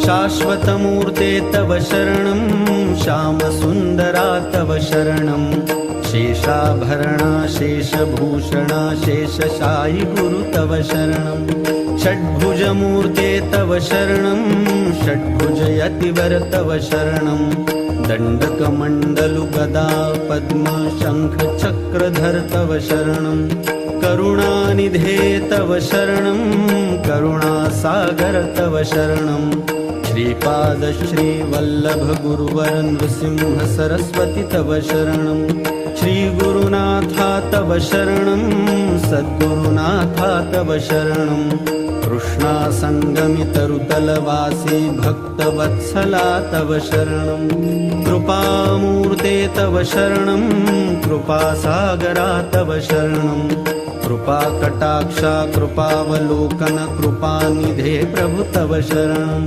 शाश्वतमूर्ते तव शरणं श्यामसुन्दरा तव शरणं शेषाभरणा शेषभूषणा शेषशायि गुरु तव शरणं षड्भुजमूर्ते तव शरणं षड्भुजयतिवर तव शरणं दण्डकमण्डलु गदा पद्म शङ्ख चक्रधर तव शरणं करुणानिधे तव शरणं करुणासागर तव शरणं श्रीपाद श्रीवल्लभ गुरुवर नृसिंह सरस्वती तव शरणं श्रीगुरुनाथा तव शरणं सद्गुरुनाथा तव शरणं कृष्णासङ्गमितरुतलवासी भक्तवत्सला तव शरणं कृपामूर्ते तव शरणं कृपासागरा तव शरणं कृपाकटाक्षा कृपावलोकन कृपानिधे प्रभु तव शरणं।